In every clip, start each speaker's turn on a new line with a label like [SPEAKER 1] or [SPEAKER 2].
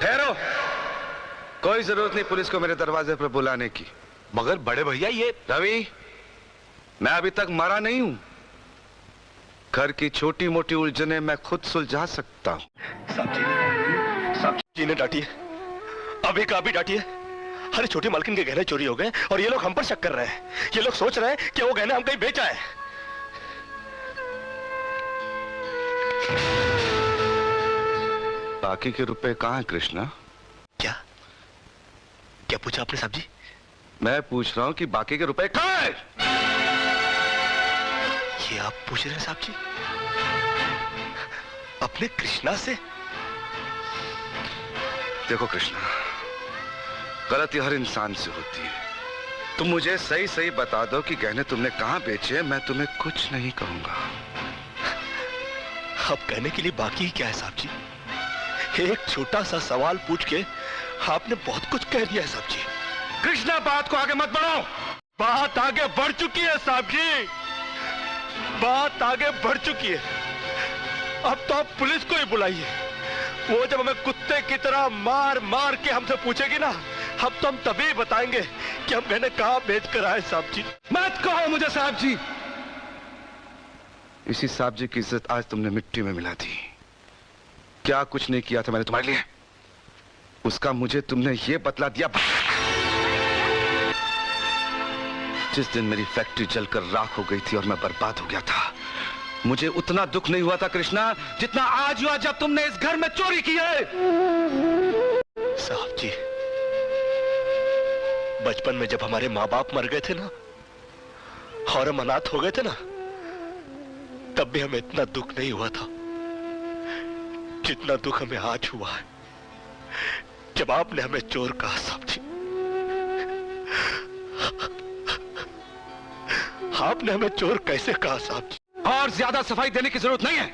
[SPEAKER 1] ठहरो, कोई जरूरत नहीं पुलिस को मेरे दरवाजे पर बुलाने की।
[SPEAKER 2] मगर बड़े भैया ये
[SPEAKER 1] रवि, मैं अभी तक मरा नहीं हूं। घर की छोटी मोटी उलझने मैं खुद सुलझा सकता हूं।
[SPEAKER 2] साहब जी ने डांटी है, अभी का भी डांटी है। अरे छोटी मालकिन के गहने चोरी हो गए और ये लोग हम पर शक कर रहे हैं। ये लोग सोच रहे हैं कि वो गहने हम कहीं बेच आए।
[SPEAKER 1] बाकी के रुपए कहाँ हैं कृष्णा?
[SPEAKER 2] क्या क्या पूछा आपने साहब जी?
[SPEAKER 1] मैं पूछ रहा हूं कि बाकी के रुपए कहाँ हैं?
[SPEAKER 2] ये आप पूछ रहे हैं साहब जी अपने कृष्णा से?
[SPEAKER 1] देखो कृष्णा, गलती हर इंसान से होती है। तुम मुझे सही सही बता दो कि गहने तुमने कहां बेचे, मैं तुम्हें कुछ नहीं कहूंगा।
[SPEAKER 2] अब कहने के लिए बाकी ही क्या है साहब जी? एक छोटा सा सवाल पूछ के आपने बहुत कुछ कह दिया है साहब जी।
[SPEAKER 1] कृष्णा, बात को आगे मत बढ़ाओ।
[SPEAKER 2] बात आगे बढ़ चुकी है साहब जी, बात आगे बढ़ चुकी है। अब तो आप पुलिस को ही बुलाइए। वो जब हमें कुत्ते की तरह मार मार के हमसे पूछेगी ना, अब तो हम तभी बताएंगे कि हम गहने कहां बेच कर आए साहब जी।
[SPEAKER 1] मत कहो मुझे साहब जी। इसी साहब जी की इज्जत आज तुमने मिट्टी में मिला दी। क्या कुछ नहीं किया था मैंने तुम्हारे लिए, उसका मुझे तुमने ये बतला दिया। जिस दिन मेरी फैक्ट्री जलकर राख हो गई थी और मैं बर्बाद हो गया था, मुझे उतना दुख नहीं हुआ था कृष्णा जितना आज हुआ जब तुमने इस घर में चोरी की है।
[SPEAKER 2] साहब जी, बचपन में जब हमारे माँ बाप मर गए थे ना और हम अनाथ हो गए थे ना, तब भी हमें इतना दुख नहीं हुआ था जितना दुख हमें आज हुआ है जब आपने हमें चोर कहा साहब जी। आपने हमें चोर कैसे कहा साहब जी?
[SPEAKER 1] और ज्यादा सफाई देने की जरूरत नहीं है।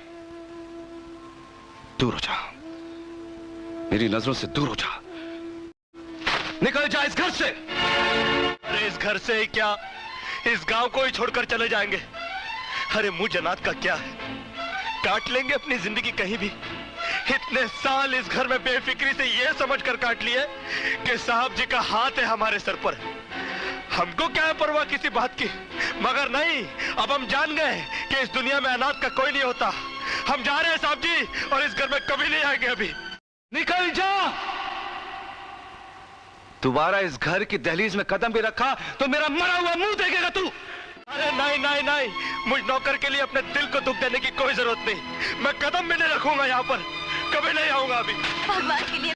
[SPEAKER 1] दूर हो जा, मेरी नजरों से दूर हो जा। निकल जा इस घर से।
[SPEAKER 2] अरे इस घर से ही क्या, इस गांव को ही छोड़कर चले जाएंगे। अरे मुंह जन्नत का क्या है, काट लेंगे अपनी जिंदगी कहीं भी। इतने साल इस घर में बेफिक्री से ये समझकर काट लिए कि साहब जी का हाथ है हमारे सर पर। हमको क्या है परवाह किसी बात की, मगर नहीं, अब हम जान गए कि इस दुनिया में अनाथ का कोई नहीं होता। हम जा रहे हैं साहब जी और इस घर में कभी नहीं आएंगे अभी।
[SPEAKER 1] निकल जा। दोबारा इस घर की दहलीज में कदम भी रखा तो मेरा मरा हुआ मुंह देखेगा तू।
[SPEAKER 2] अरे नहीं नहीं नहीं, मुझ नौकर के लिए अपने दिल को दुख देने की कोई जरूरत नहीं। मैं कदम भी नहीं रखूंगा यहाँ पर, कभी नहीं आऊंगा अभी।
[SPEAKER 3] भगवान के लिए